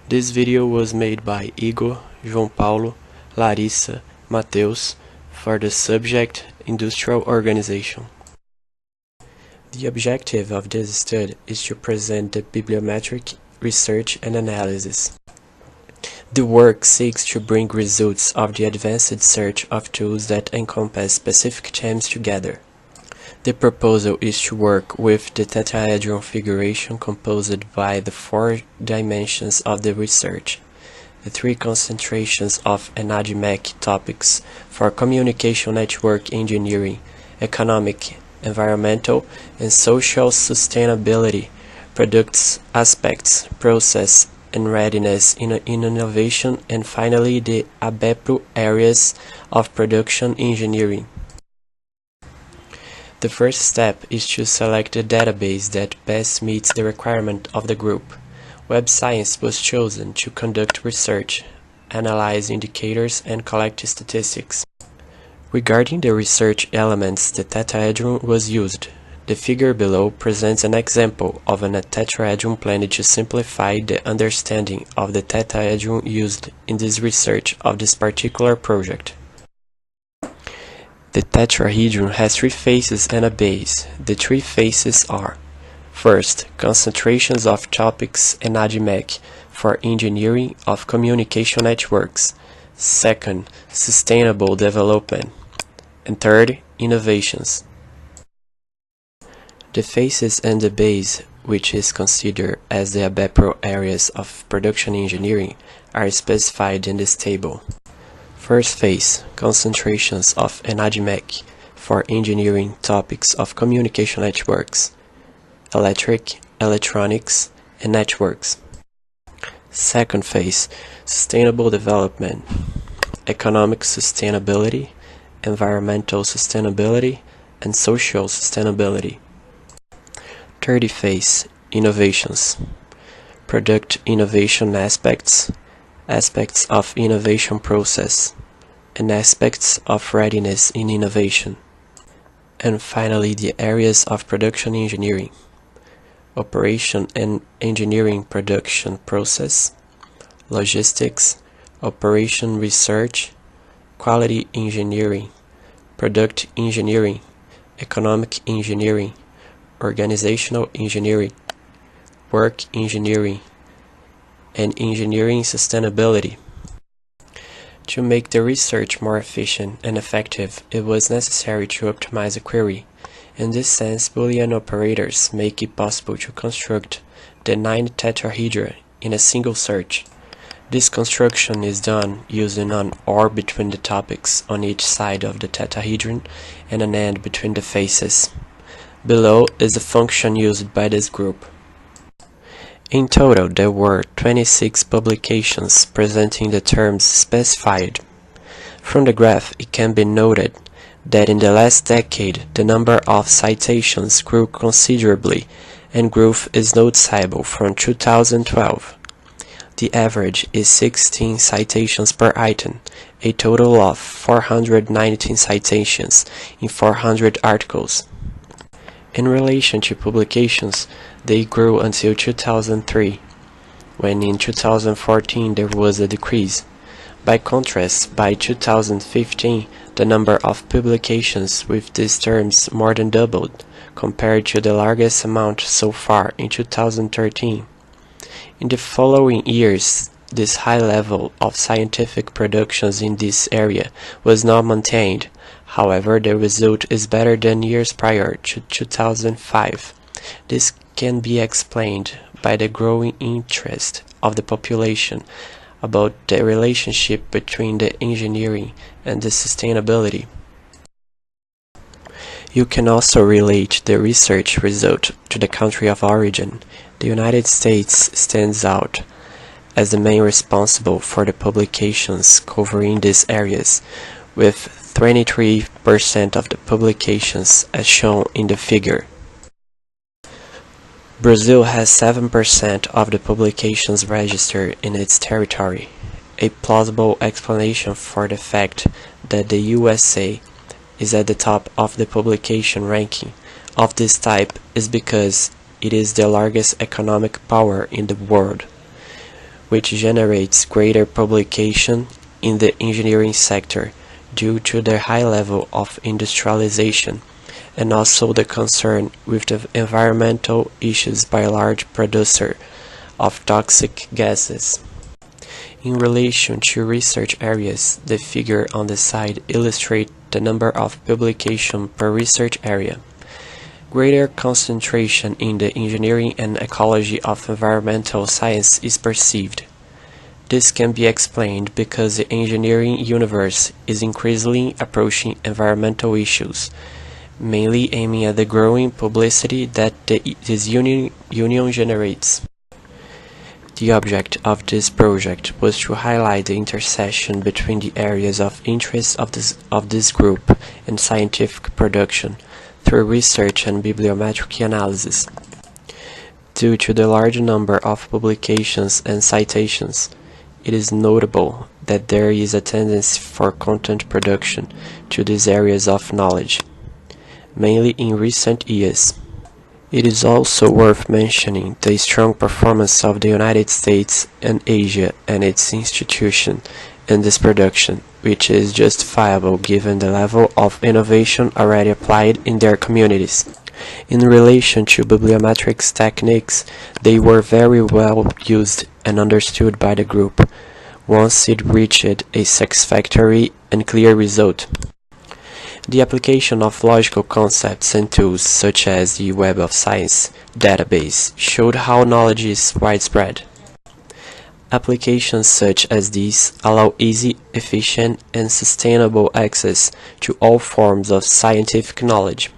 This video was made by Igor, Joao, Paulo, Larissa, Mateus for the subject Industrial Organization. The objective of this study is to present the bibliometric research and analysis. The work seeks to bring results of the advanced search of tools that encompass specific themes together. The proposal is to work with the tetrahedron configuration composed by the four dimensions of the research, the three concentrations of academic topics for communication network engineering, economic, environmental, and social sustainability, products, aspects, process, and readiness in innovation, and finally the ABEPRO areas of production engineering. The first step is to select a database that best meets the requirement of the group. Web Science was chosen to conduct research, analyze indicators, and collect statistics. Regarding the research elements, the tetrahedron was used. The figure below presents an example of a tetrahedron planned to simplify the understanding of the tetrahedron used in this research of this particular project. The tetrahedron has three faces and a base. The three faces are: first, concentrations of topics and academic for engineering of communication networks; second, sustainable development; and third, innovations. The faces and the base, which is considered as the ABEPRO areas of production engineering, are specified in this table. First phase, concentrations of academic for engineering topics of communication networks, electric, electronics, and networks. Second phase, sustainable development, economic sustainability, environmental sustainability, and social sustainability. Third phase, innovations, product innovation aspects, aspects of innovation process, and aspects of readiness in innovation. And finally, the areas of production engineering, operation and engineering production process, logistics, operation research, quality engineering, product engineering, economic engineering, organizational engineering, work engineering, and engineering sustainability. To make the research more efficient and effective, it was necessary to optimize a query. In this sense, Boolean operators make it possible to construct the 9 tetrahedra in a single search. This construction is done using an OR between the topics on each side of the tetrahedron and an AND between the faces. Below is the function used by this group. In total, there were 26 publications presenting the terms specified. From the graph, it can be noted that in the last decade, the number of citations grew considerably, and growth is noticeable from 2012. The average is 16 citations per item, a total of 419 citations in 400 articles. In relation to publications, they grew until 2003, when in 2014 there was a decrease. By contrast, by 2015, the number of publications with these terms more than doubled, compared to the largest amount so far in 2013. In the following years, this high level of scientific productions in this area was not maintained. However, the result is better than years prior to 2005. This can be explained by the growing interest of the population about the relationship between the engineering and the sustainability. You can also relate the research result to the country of origin. The United States stands out as the main responsible for the publications covering these areas, with 23% of the publications as shown in the figure. Brazil has 7% of the publications registered in its territory. A plausible explanation for the fact that the USA is at the top of the publication ranking of this type is because it is the largest economic power in the world. which generates greater publication in the engineering sector due to their high level of industrialization, and also the concern with the environmental issues by large producer of toxic gases. In relation to research areas, the figure on the side illustrates the number of publications per research area. Greater concentration in the engineering and ecology of environmental science is perceived. This can be explained because the engineering universe is increasingly approaching environmental issues, mainly aiming at the growing publicity that this union generates. The object of this project was to highlight the intersection between the areas of interest of this group and scientific production through research and bibliometric analysis. Due to the large number of publications and citations, it is notable that there is a tendency for content production to these areas of knowledge, mainly in recent years. It is also worth mentioning the strong performance of the United States and Asia and its institutions in this production, which is justifiable given the level of innovation already applied in their communities. In relation to bibliometrics techniques, they were very well used and understood by the group, once it reached a satisfactory and clear result. The application of logical concepts and tools such as the Web of Science database showed how knowledge is widespread. Applications such as these allow easy, efficient, and sustainable access to all forms of scientific knowledge.